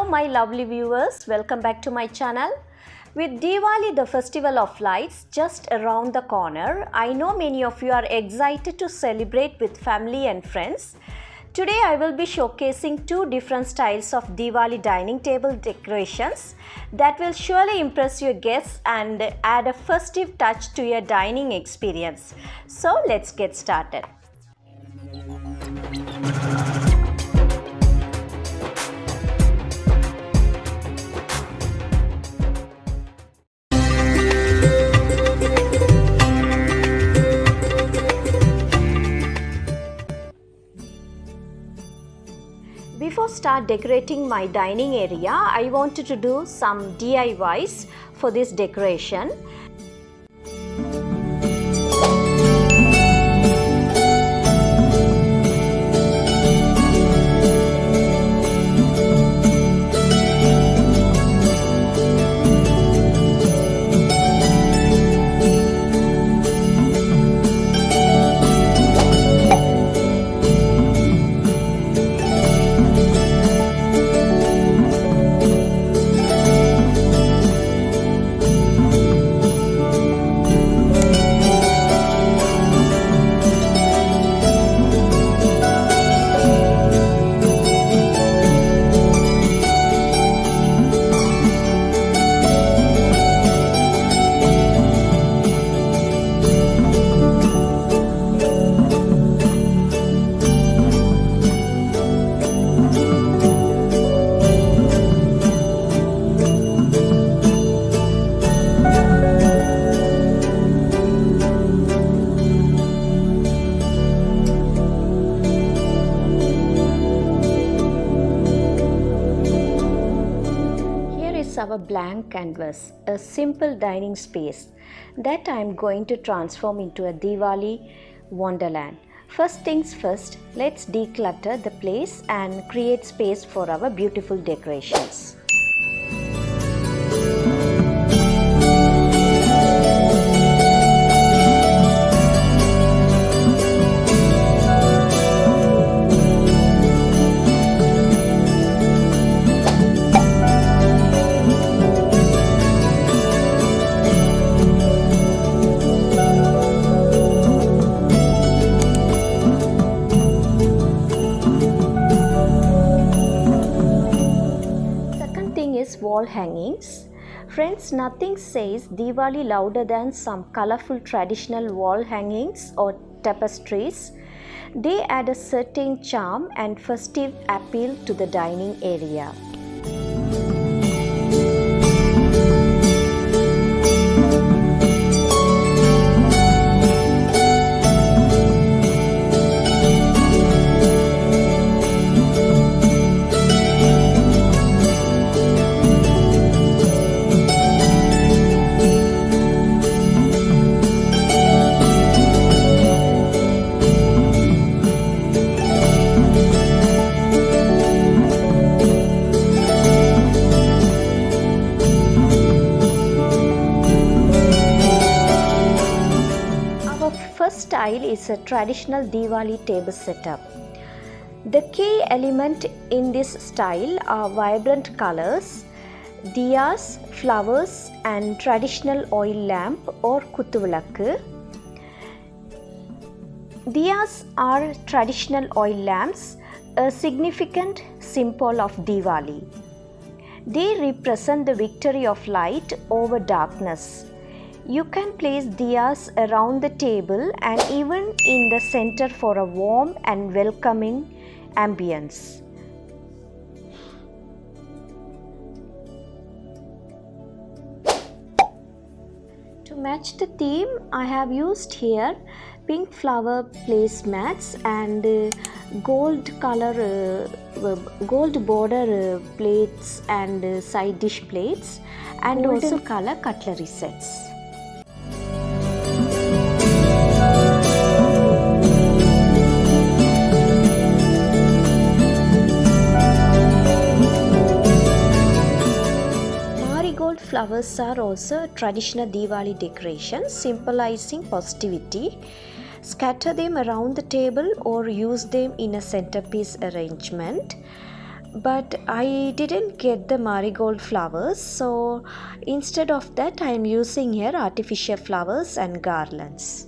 my lovely viewers, welcome back to my channel. With Diwali, the festival of lights, just around the corner, I know many of you are excited to celebrate with family and friends. Today I will be showcasing two different styles of Diwali dining table decorations that will surely impress your guests and add a festive touch to your dining experience. So let's get started. Before start decorating my dining area, I wanted to do some DIYs for this decoration. Our blank canvas, a simple dining space that I am going to transform into a Diwali wonderland. First things first, let's declutter the place and create space for our beautiful decorations. Wall hangings. Friends, nothing says Diwali louder than some colorful traditional wall hangings or tapestries. They add a certain charm and festive appeal to the dining area. First style is a traditional Diwali table setup. The key element in this style are vibrant colors, diyas, flowers and traditional oil lamp or kuttuvilakku. Diyas are traditional oil lamps, a significant symbol of Diwali. They represent the victory of light over darkness. You can place diyas around the table and even in the center for a warm and welcoming ambience. To match the theme, I have used here pink flower placemats and gold border plates and side dish plates and also color cutlery sets. Flowers are also a traditional Diwali decoration symbolizing positivity. Scatter them around the table or use them in a centerpiece arrangement. but I didn't get the marigold flowers, so instead of that I am using here artificial flowers and garlands.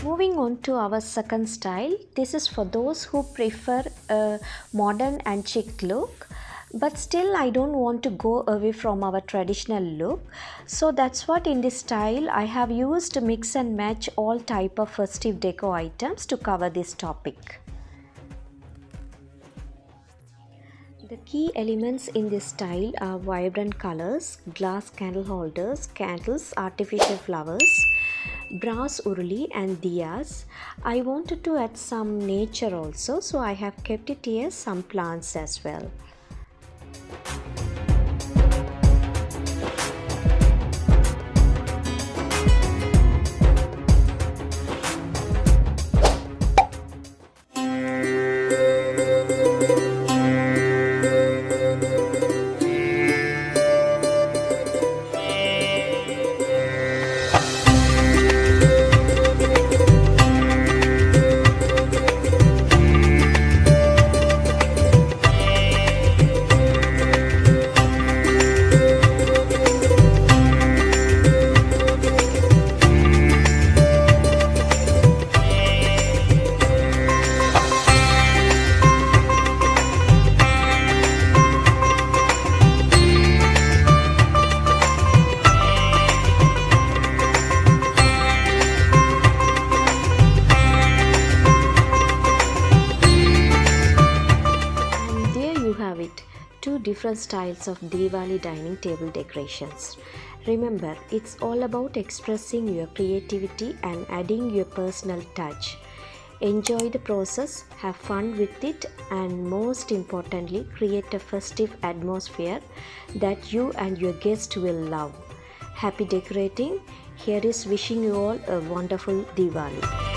Moving on to our second style, this is for those who prefer a modern and chic look, but still I don't want to go away from our traditional look. So that's what in this style I have used mix and match all type of festive decor items to cover this topic. The key elements in this style are vibrant colors, glass candle holders, candles, artificial flowers, brass urli and diyas. I wanted to add some nature also, so I have kept it here some plants as well. Two different styles of Diwali dining table decorations. Remember, it's all about expressing your creativity and adding your personal touch. Enjoy the process, have fun with it, and most importantly, create a festive atmosphere that you and your guests will love. Happy decorating. Here is wishing you all a wonderful Diwali.